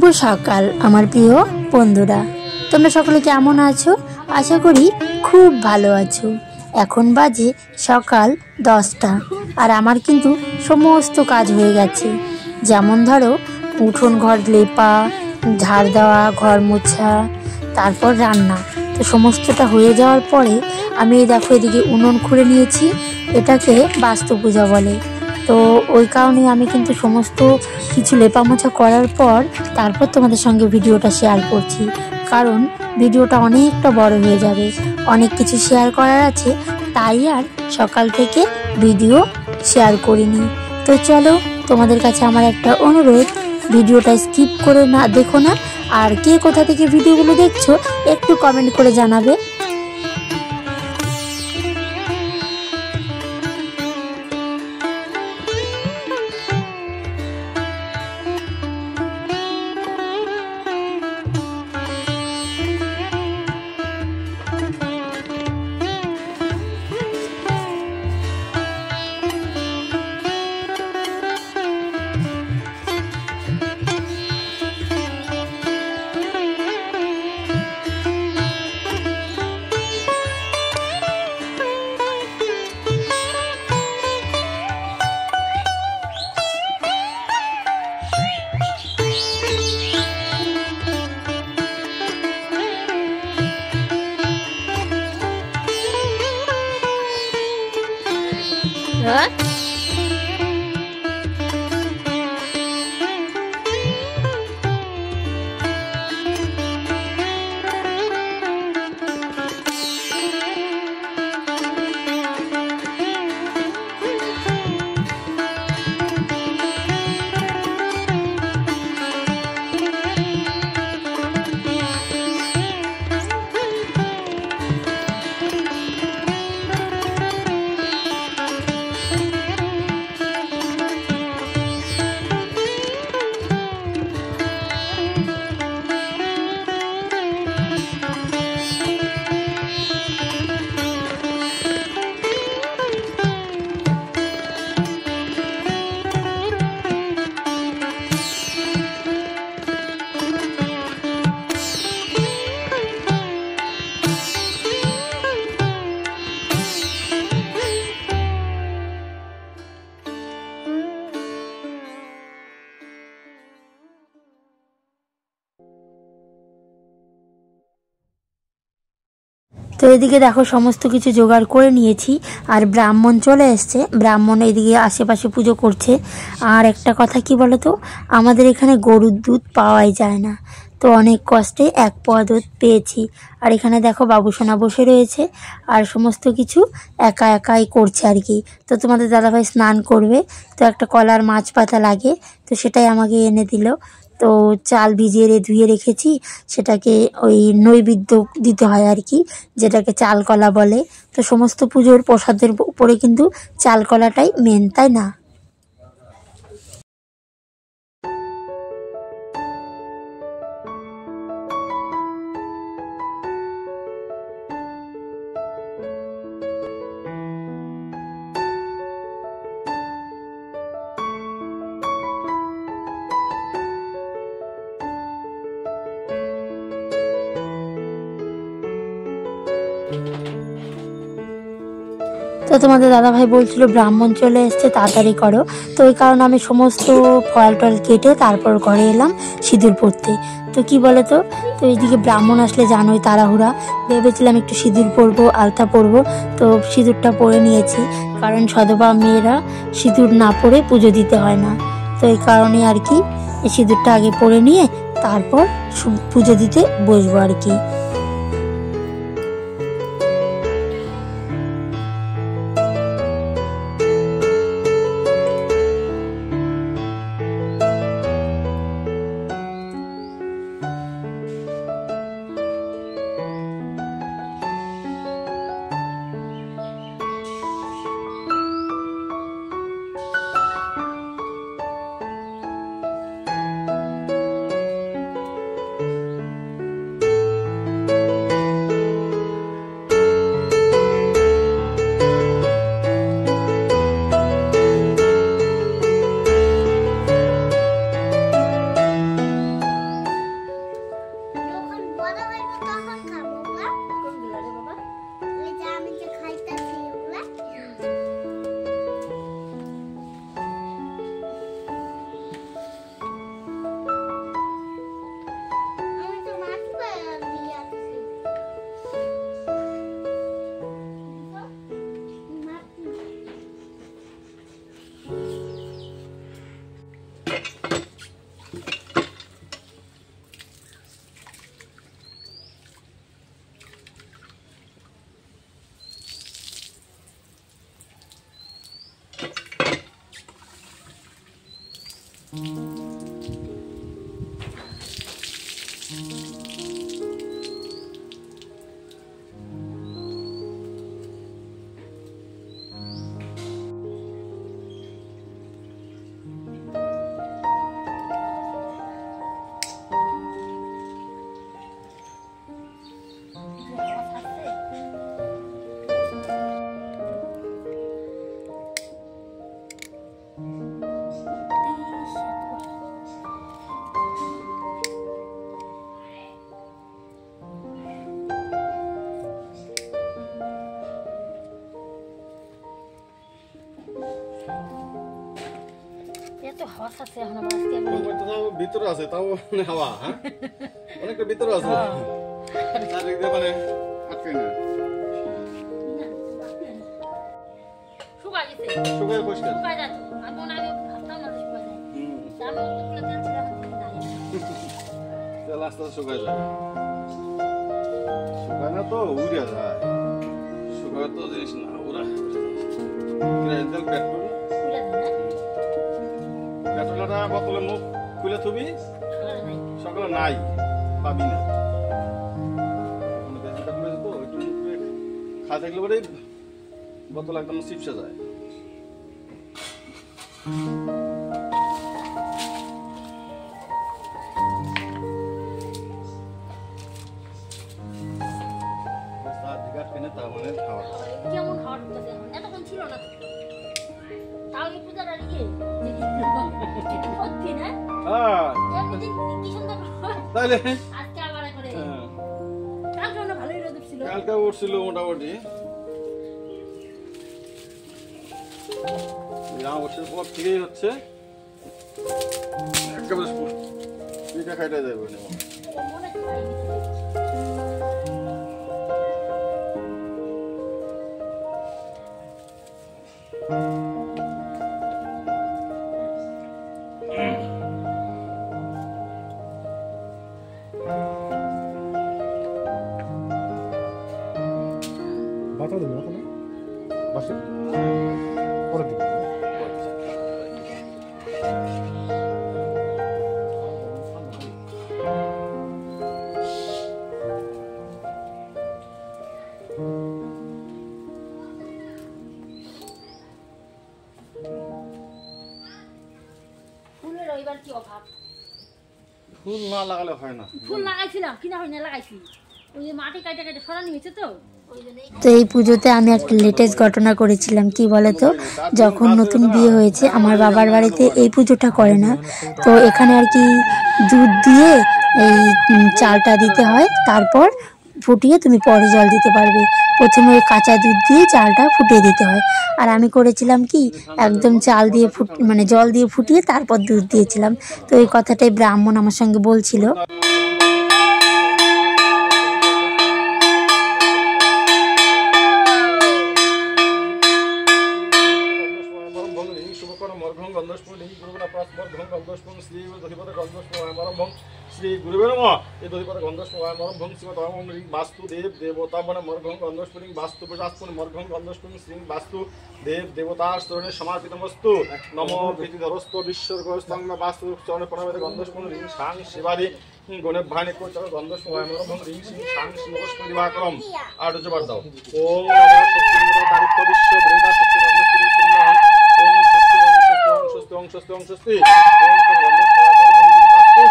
শুভ সকাল আমার প্রিয় বন্ধুরা, তোমরা সকলে কেমন আছো? আশা করি খুব ভালো আছো। এখন বাজে সকাল 10টা আর আমার কিন্তু সমস্ত কাজ হয়ে গেছে। যেমন ধরো উঠোন ঘর লেপা, ঝাড় দেওয়া, ঘর মোছা, তারপর রান্না। তো সমস্তটা হয়ে যাওয়ার পরে আমি দেখো এদিকে উনুন খুঁড়ে নিয়েছি। এটাকে বাস্তু পূজা বলে। তো ওই কারণে আমি কিন্তু সমস্ত কিছু লেপামোছা করার পর তারপর তোমাদের সঙ্গে ভিডিওটা শেয়ার করছি, কারণ ভিডিওটা অনেকটা বড় হয়ে যাবে, অনেক কিছু শেয়ার করার আছে, তাই আর সকাল থেকে ভিডিও শেয়ার করিনি। তো চলো, তোমাদের কাছে আমার একটা অনুরোধ, ভিডিওটা স্কিপ করে না দেখো না, আর কে কোথা থেকে ভিডিওগুলো দেখছো একটু কমেন্ট করে জানাবে। তো এদিকে দেখো সমস্ত কিছু জোগাড় করে নিয়েছি, আর ব্রাহ্মণ চলে এসছে। ব্রাহ্মণ এদিকে আশেপাশে পুজো করছে। আর একটা কথা কি বলতো, আমাদের এখানে গরুর দুধ পাওয়াই যায় না, তো অনেক কষ্টে 1 পোয়া দুধ পেয়েছি। আর এখানে দেখো বাবুসোনা বসে রয়েছে আর সমস্ত কিছু একা একাই করছে আর কি। তো তোমাদের দাদাভাই স্নান করবে, তো একটা কলার মাছ পাতা লাগে, তো সেটাই আমাকে এনে দিল। তো চাল ভিজিয়ে ধুয়ে রেখেছি, সেটাকে ওই নৈবেদ্য দিতে হয় আর কি, যেটাকে চাল কলা বলে। তো সমস্ত পুজোর প্রসাদের উপরে কিন্তু চাল কলাটাই মেন, তাই না? তো তোমাদের দাদাভাই বলছিল ব্রাহ্মণ চলে এসছে, তাড়াতাড়ি করো। তো ওই কারণে আমি সমস্ত ফল টল কেটে তারপর ঘরে এলাম সিঁদুর পরতে। তো কি বলে তো এইদিকে ব্রাহ্মণ আসলে জানোই তাড়াহুড়া, ভেবেছিলাম একটু সিঁদুর পরবো, আলতা পরবো, তো সিঁদুরটা পরে নিয়েছি, কারণ সধবা মেয়েরা সিঁদুর না পরে পুজো দিতে হয় না। তো এই কারণে আর কি এই সিঁদুরটা আগে পরে নিয়ে তারপর পুজো দিতে বসবো আর কি। ভিতরে আছে তাও হাওয়া, হ্যাঁ অনেকটা ভিতরে আছে, মানে আটকে না শুকায় পরিষ্কার তেল আস্তে আস্তে শুকায় যায়, শুকায় না তো উড়ে যায়, শুকায় তো জিনিস না ওরা তেল পেট্রোল পেট্রোলটা বোতলে মুখ খুলে থুবি সকালে নাই পাবি না খা থাকলে পরে বোতল একদম চিপসে যায়। কালকে উঠছিল মোটামুটি অবশ্যই পর থেকেই হচ্ছে একেবারে পিঠা খাইতে যাবে বাতা দেবে ওখানে বাসে পরে দিবে ফুলের এবার কি অভাব, ফুল না লাগালে হয় না, ফুল লাগাইছিলাম কিনা হয় না লাগাইছি ওই যে মাটি কাটে কাটে সরানি হয়েছে তো। তো এই পুজোতে আমি একটা লেটেস্ট ঘটনা করেছিলাম, কি বলতো, যখন নতুন বিয়ে হয়েছে আমার বাবার বাড়িতে এই পুজোটা করে না, তো এখানে আর কি দুধ দিয়ে এই চালটা দিতে হয়, তারপর ফুটিয়ে তুমি পরে জল দিতে পারবে, প্রথমে কাঁচা দুধ দিয়ে চালটা ফুটিয়ে দিতে হয়। আর আমি করেছিলাম কি একদম চাল দিয়ে মানে জল দিয়ে ফুটিয়ে তারপর দুধ দিয়েছিলাম। তো এই কথাটাই ব্রাহ্মণ আমার সঙ্গে বলছিল। শ্রী গুরুবে নমঃ। এই দধিপদ গন্ধস্পমর্ঘং শিবতমং রিং বাস্তু দেব দেবতা বনে মর্ঘং গন্ধস্ফুলিং বাস্তু প্রজাস্পুন মর্ঘং গন্ধস্ফুলিং শ্রীং বাস্তু দেব দেবতা স্তরণে সমর্পিতমস্তু নমো প্রীতিধরস্ত বিশ্বর্গস্তং বাস্তু চরণে প্রণামেতে গন্ধস্ফুলিং রিং সাং শিবাদি গণে ভানে কোচর গন্ধস্পমর্ঘং রিং সিং সাং শিবস্ফুলিং দিবাকরম। আর জবার দাও ওম নমঃ সত্যেন্দ্র তারিখ বিশ্ব ব্রেদা সত্য গন্ধস্ফুলিং পুণ্যং ওম সত্য ওম সত্য ওম সত্য ওম সত্য ওম সত্যি ওম গন্ধস্ফুলিং বাস্তু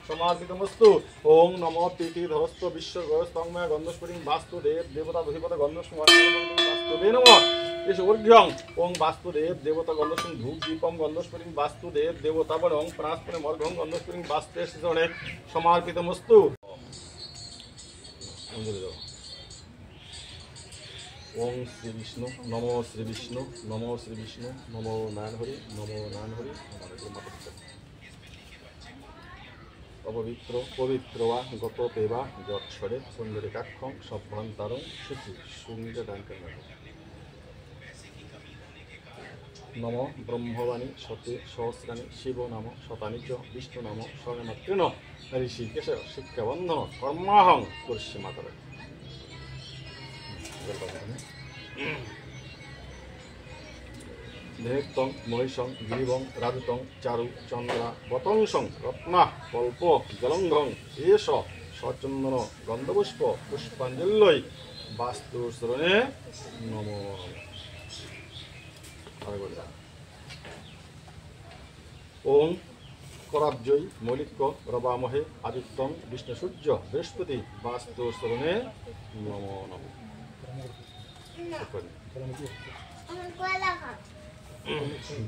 সমার্পিতমস্তু। ওং নমো প্রীতিধরস্ত বিশ্বর্গস্তংময় গন্ধস্ফুলিং বাস্তুদেব দেবতা দধিপদ গন্ধস্ফুলিং নমঃ। এসর্ঘ্যং ওং বাস্তুদেব দেবতা গন্ধস্ফুলিং ধূপ দীপম গন্ধস্ফুলিং বাস্তুদেব দেবতা বনং প্রাণস্ফুলিং মর্ঘং গন্ধস্ফুলিং বাস্তে শিজনে সমার্পিতমস্তু। ওং শ্রী বিষ্ণু নমো শ্রী বিষ্ণু নমো শ্রী বিষ্ণু নমো নারায়ণ হরি নমো নারায়ণ হরি অপবিত্র পবিত্র বা গত পেবা যৎসরে সুন্দরিকাক্ষং সভ্রান্তারং শুচি সুন্দর নম ব্রহ্মবাণী সতী সহস্রাণী শিব নাম শতানি চ বিষ্ণু নাম স্বর্ণমাতৃণ ঋষিকেশ শিক্ষাবন্ধন কর্মাহং করছি মাতারা। ধেনুত্তং মহিষং গিরিবং রাজুতং চারু চন্দ্রা পতংসং রত্না কল্প জলঙ্ঘং এষ সচন্দন গন্ধপুষ্প পুষ্পাঞ্জল্যই বাস্তু শরণে নমো নমঃ। ওং कराब्जय मौलिक रवामहे आदित्यं विष्णु सूर्य बृहस्पति वास्तु शरणे नमो नमः।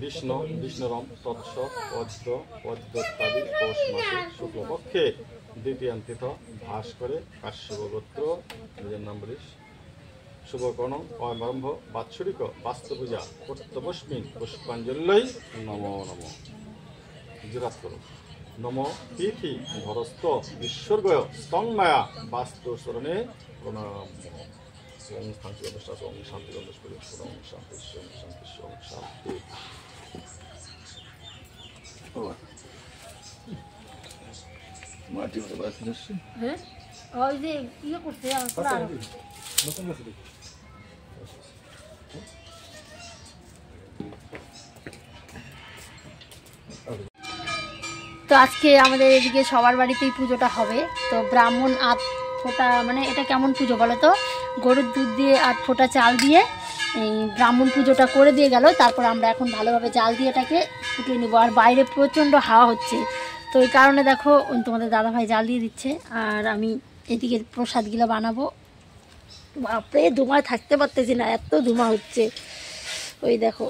विष्णु विष्णुरम तत्स पद्म पद्मोत्तादि पौष मासे शुक्लपक्षे द्वितीयांतिथ भास्करे काश्यप गोत्र निजेर नाम बलिस शुभकर्ण अयमारम्भ बात्सरिक वास्तु पूजा कर्तव्यस्मिन् पुष्पाञ्जल्यै नमो नमः। जिरात करो नमो तिथि धरस्थ विसर्गय स्तंगमाया वास्तु शरणे प्रणाम। ओम शांति अनुष्ठान ओम शांति अनुष्ठान ओम शांति ओम शांति ओम शांति। माटी में बात जैसे हैं और ये करते हैं नতুন রেসিপি। তো আজকে আমাদের এদিকে সবার বাড়িতেই পুজোটা হবে। তো ব্রাহ্মণ 8 ফোঁটা, মানে এটা কেমন পুজো বলো তো, গরুর দুধ দিয়ে 8 ফোঁটা চাল দিয়ে এই ব্রাহ্মণ পুজোটা করে দিয়ে গেল। তারপর আমরা এখন ভালোভাবে জাল দিয়ে এটাকে ফুটিয়ে নেবো। আর বাইরে প্রচণ্ড হাওয়া হচ্ছে, তো এই কারণে দেখো তোমাদের দাদাভাই জাল দিয়ে দিচ্ছে আর আমি এদিকে প্রসাদগুলো বানাবো। বাপরে ধোঁয়ায় থাকতে পারতেছি না, এত ধোঁয়া হচ্ছে। ওই দেখো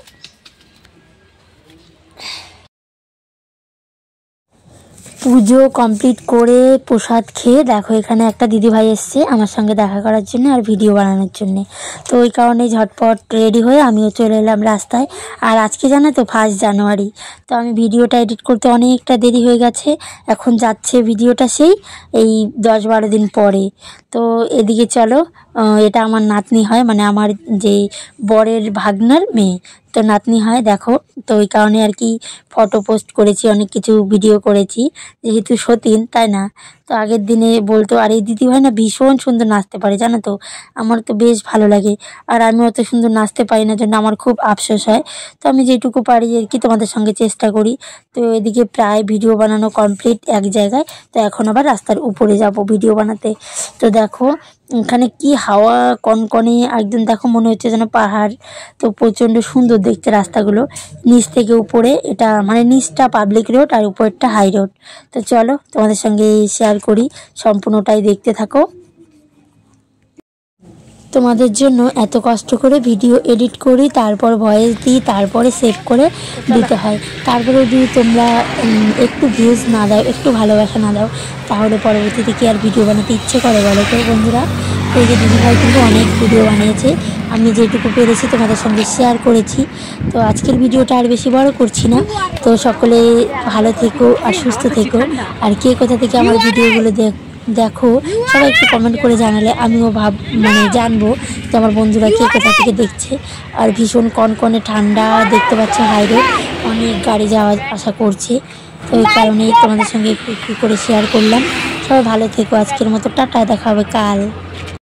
পুজো কমপ্লিট করে প্রসাদ খেয়ে দেখো এখানে একটা দিদিভাই এসছে আমার সঙ্গে দেখা করার জন্য আর ভিডিও বানানোর জন্য। তো ওই কারণে ঝটপট রেডি হয়ে আমিও চলে এলাম রাস্তায়। আর আজকে জানো তো 1 জানুয়ারি, তো আমি ভিডিওটা এডিট করতে অনেকটা দেরি হয়ে গেছে। এখন যাচ্ছে ভিডিওটা সেই এই 10-12 দিন পরে। তো এদিকে চলো, এটা আমার নাতনি হয়, মানে আমার যে বরের ভাগনার মেয়ে, তো নাতনি হয় দেখো। তো ওই কারণে আর কি ফটো পোস্ট করেছি, অনেক কিছু ভিডিও করেছি, যেহেতু সতীন তাই না। তো আগের দিনে বলতো, আর এই দিদিভাই না ভীষণ সুন্দর নাচতে পারে জানো তো, আমার তো বেশ ভালো লাগে। আর আমি অত সুন্দর নাচতে পারি না, জন্য আমার খুব আফসোস হয়। তো আমি যেটুকু পারি আর কি তোমাদের সঙ্গে চেষ্টা করি। তো এদিকে প্রায় ভিডিও বানানো কমপ্লিট এক জায়গায়, তো এখন আবার রাস্তার উপরে যাব ভিডিও বানাতে। তো দেখো এখানে কি হাওয়া কনকনে, একদম দেখো মনে হচ্ছে যেন পাহাড়। তো প্রচণ্ড সুন্দর দেখতে রাস্তাগুলো, নিচ থেকে উপরে। এটা মানে নিচটা পাবলিক রোড আর উপরেরটা হাই রোড। তো চলো তোমাদের সঙ্গে শেয়ার করি, সম্পূর্ণটাই দেখতে থাকো। তোমাদের জন্য এত কষ্ট করে ভিডিও এডিট করি, তারপর ভয়েস দিই, তারপরে সেভ করে দিতে হয়। তারপরে যদি তোমরা একটু ভিউজ না দাও, একটু ভালোবাসা না দাও, তাহলে পরবর্তীতে কি আর ভিডিও বানাতে ইচ্ছে করে বলো তো বন্ধুরা। এই যে দিদিভাই কিন্তু অনেক ভিডিও বানিয়েছে, আমি যেটুকু পেরেছি তোমাদের সঙ্গে শেয়ার করেছি। তো আজকের ভিডিওটা আর বেশি বড় করছি না। তো সকলে ভালো থেকো আর সুস্থ থেকো। আর কে কোথা থেকে আমার ভিডিওগুলো দেখো সবাই একটু কমেন্ট করে জানালে আমিও মানে জানবো যে আমার বন্ধুরা কে কোথা থেকে দেখছে। আর ভীষণ কনকনে ঠান্ডা, দেখতে পাচ্ছ হাইরোড, অনেক গাড়ি যাওয়া আসা করছে। তো এই কারণেই তোমাদের সঙ্গে একটু করে শেয়ার করলাম। সবাই ভালো থেকো, আজকের মতো টাটা, দেখা হবে কাল।